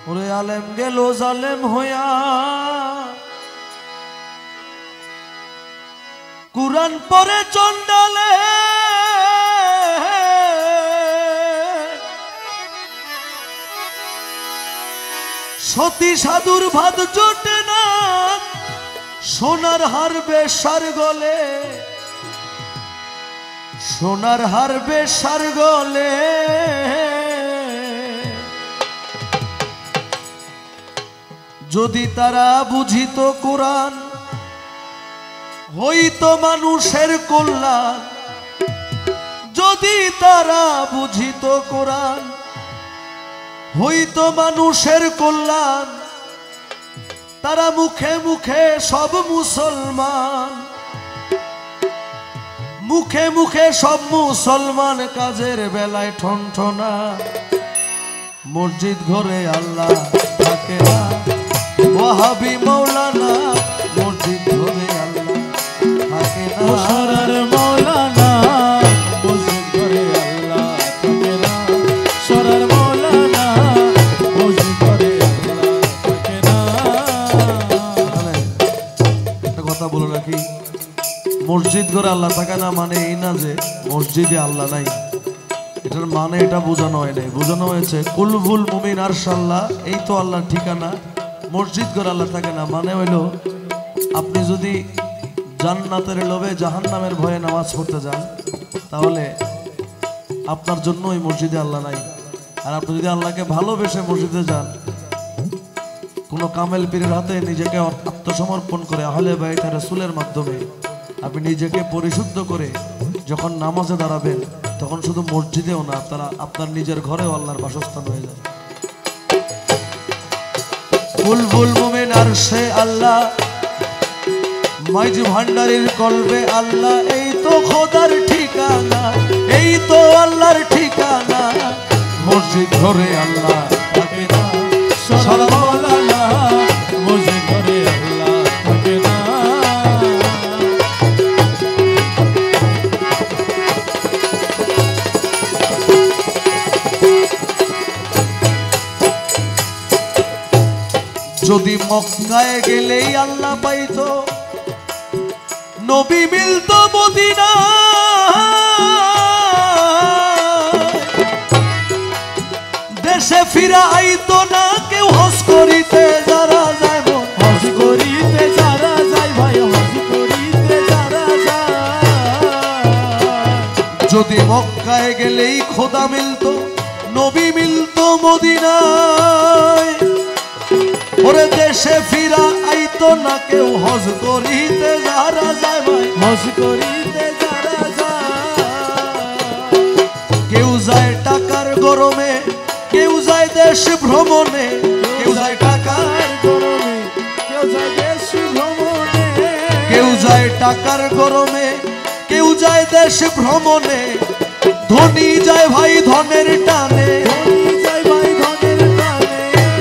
ওরে আলেম গেল জালেম হইয়া কুরআন পড়ে চন্ডালে সতী সাধুর ভাত জোটে না সোনার হার বেশার গলে সোনার হার বেশার গলে যদি তারা বুঝিত কোরআন হইতো মানুষের কল্যাণ যদি তারা বুঝিত কোরআন হইতো মানুষের কল্যাণ তারা মুখে মুখে সব মুসলমান মুখে মুখে সব মুসলমান কাজের বেলায় ঠনঠনা মসজিদ ঘরে আল্লাহ থাকে না ওয়াহাবি মাওলানা মসজিদ ঘরে আল্লাহ থাকে না সরার মাওলানা মসজিদ ঘরে আল্লাহ থাকে না সরার মাওলানা মসজিদ ঘরে আল্লাহ থাকে না। একটা কথা বলে রাখি, মসজিদ ঘরে আল্লাহ থাকে না মানে এই না যে মসজিদে আল্লাহ নাই, এটার মানে এটা বোঝানো হয় নাই। বোঝানো হয়েছে কুলবুল মুমিন আরশাল্লাহ, এই তো আল্লাহর ঠিকানা। মসজিদ ঘরে আল্লাহ থাকে না মানে হইল আপনি যদি জান্নাতের লোভে জাহান্নামের ভয়ে নামাজ পড়তে যান তাহলে আপনার জন্য ওই মসজিদে আল্লাহ নাই। আর আপনি যদি আল্লাহকে ভালোবেসে মসজিদে যান, কোনো কামেল পীরের হাতে নিজেকে আত্মসমর্পণ করে আহলে বাইত রাসূলের মাধ্যমে আপনি নিজেকে পরিশুদ্ধ করে যখন নামাজে দাঁড়াবেন তখন শুধু মসজিদেও না আপনার নিজের ঘরেও আল্লাহর বাসস্থান হয়ে যাবে। বুলবুল মুমিন আরশে আল্লাহ, মাইজ ভান্ডারীর কলবে আল্লাহ, এই তো খোদার ঠিকানা, এই তো আল্লাহর ঠিকানা। মসজিদ ঘরে আল্লাহ থাকে না সরার মাওলানা মসজিদ ঘরে আল্লাহ থাকে না। যদি মক্কায় গেলেই আল্লাহ পাইতো, নবী মিলতো মদিনা, দেশে ফিরা আইতো না কেউ হজ করিতে যারা যায়, হজ করিতে যারা যায় ভাই হজ করিতে যারা যায়। যদি মক্কায় গেলেই খোদা মিলতো, নবী মিলতো মদিনায়, ওরে দেশে ফিরা আইতো না কেউ হজ করিতে যারা যায় ভাই হজ করিতে যারা যায়। কেউ যায় টাকার গরমে, কেউ যায় দেশ ভ্রমণে, কেউ যায় টাকার গরমে কেউ যায় দেশ ভ্রমণে, কেউ যায় টাকার গরমে, কেউ যায় দেশ ভ্রমণে, ধনী যায় ভাই ধনের টানে,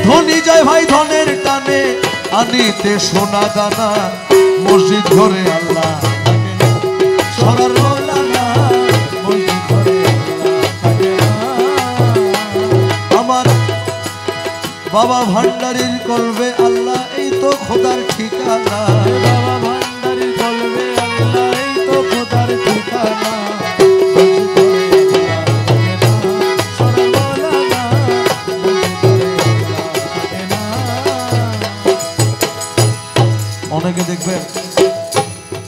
ধনী যায় ভাই ধনের টানে, আনিতে সোনা দানা মসজিদ ঘরে আল্লাহ থাকে না সরার মাওলানা মসজিদ ঘরে আল্লাহ থাকে না। আমার বাবা ভান্ডারীর কলবে আল্লাহ, এই তো খোদার ঠিকানা, বাবা ভান্ডারীর কলবে আল্লাহ, এই তো খোদার ঠিকানা। অনেকে দেখবেন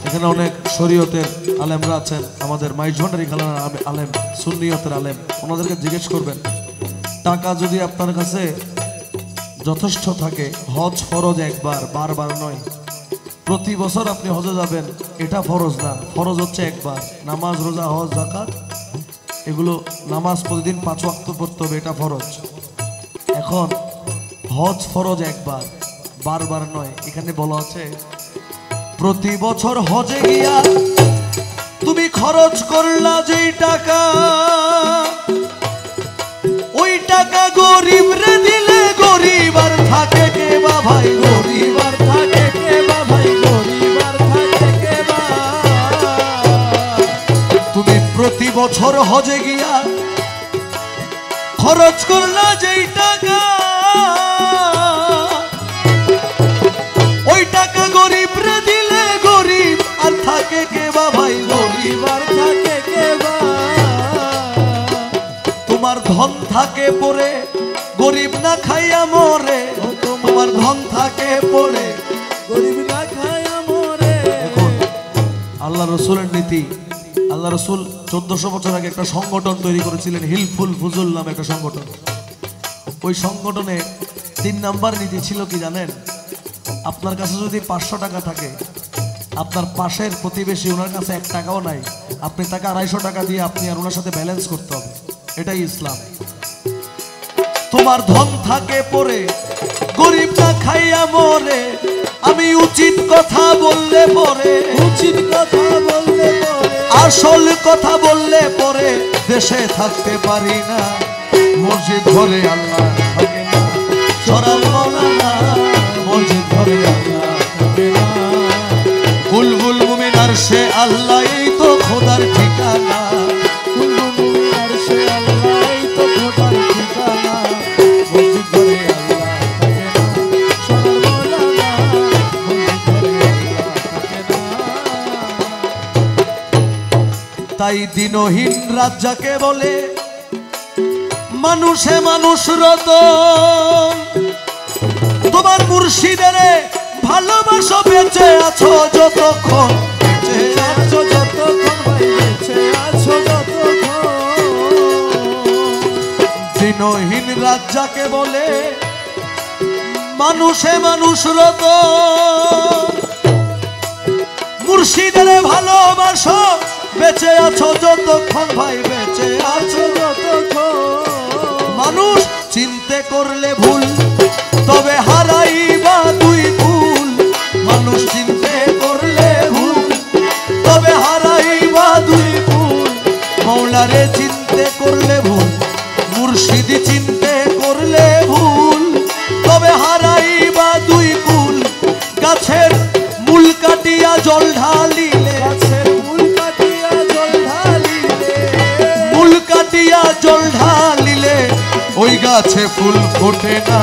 এখানে অনেক শরীয়তের আলেমরা আছেন, আমাদের মাইজ ভান্ডারী খালার আলেম, সুন্নিয়তের আলেম, ওনাদেরকে জিজ্ঞেস করবেন টাকা যদি আপনার কাছে যথেষ্ট থাকে, হজ ফরজ একবার, বারবার নয়। প্রতি বছর আপনি হজে যাবেন এটা ফরজ না, ফরজ হচ্ছে একবার। নামাজ রোজা হজ যাকাত এগুলো নামাজ প্রতিদিন 5 ওয়াক্ত পড়তে হবে, এটা ফরজ। এখন হজ ফরজ একবার, বারবার নয়। এখানে বলা আছে প্রতি বছর হজে গিয়া তুমি খরচ করলা যেই টাকা, ওই টাকা গরিব রে দিলে গরিব আর থাকে কে বা ভাই, গরিব আর থাকে কে বা ভাই, গরিব আর থাকে কে বা। তুমি প্রতি বছর হজে গিয়া খরচ করলা যেই টাকা, থাকে পড়ে গরিব না খাইয়া মরে, তোমার ধন থাকে পড়ে গরিব না খায়া মরে। দেখুন আল্লাহ রসুলের নীতি। আল্লাহ রসুল 1400 বছর আগে একটা সংগঠন তৈরি করেছিলেন, হিলফুল ফুজুল নামে একটা সংগঠন। ওই সংগঠনে 3 নাম্বার নীতি ছিল কি জানেন? আপনার কাছে যদি 500 টাকা থাকে, আপনার পাশের প্রতিবেশী ওনার কাছে 1 টাকাও নাই, আপনি তাকে 250 টাকা দিয়ে আপনি আর ওনার সাথে ব্যালেন্স করতে হবে। এটাই ইসলাম। তোমার ধন থাকে পড়ে গরিব না খাইয়া মরে, আমি উচিত কথা বললে পরে, উচিত কথা বললে পরে, আসল কথা বললে পরে দেশে থাকতে পারি না। মসজিদ ঘরে আল্লাহ থাকে না, সরাল মৌলানা মসজিদ ঘরে আল্লাহ থাকে না। বুলবুল মুমিন আরশে আল্লাহ, এই তো খোদার ঠিকানা। বুলবুল মুমিন আরশে আল্লাহ, এই তো খোদার ঠিকানা। মসজিদ ঘরে আল্লাহ থাকে না, সোনার মৌলানা মসজিদ ঘরে আল্লাহ থাকে না। তাই দিনহীন রাত যাকে বলে, মানুষে মানুষ রতন। তোমার মুর্শিদের ভালোবাসো, বেঁচে আছো যতক্ষণ, বেঁচে আছো যতক্ষণ ভাই বেঁচে আছো যতক্ষণ। দিনহীন রাত যাকে বলে, মানুষে মানুষ রতন। মুর্শিদের ভালোবাসো, বেঁচে আছো যতক্ষণ ভাই, বেঁচে আছো যতক্ষণ। মানুষ চিনতে করলে ভুল, তবে হারাইবা দুই কুল। মানুষ চিনতে করলে ভুল, তবে হারাইবা দুই কুল। মৌলারে চিনতে করলে ভুল, মুর্শিদি চিনতে করলে ভুল, তবে হারাইবা দুই কুল। গাছের মূল কাটিয়া জল ঢালিলে, গাছের মূল কাটিয়া জল ঢালিলে, মূল কাটিয়া জল ঢালিলে ওই গাছে ফুল ফোটে না।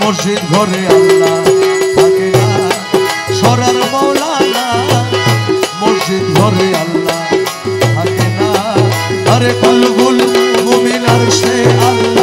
মসজিদ ঘরে আল্লাহ থাকে না, সরার মৌলানা মসজিদ ঘরে আল্লাহ থাকে না। আরে বুলবুল মুমিন আরশে আল্লাহ।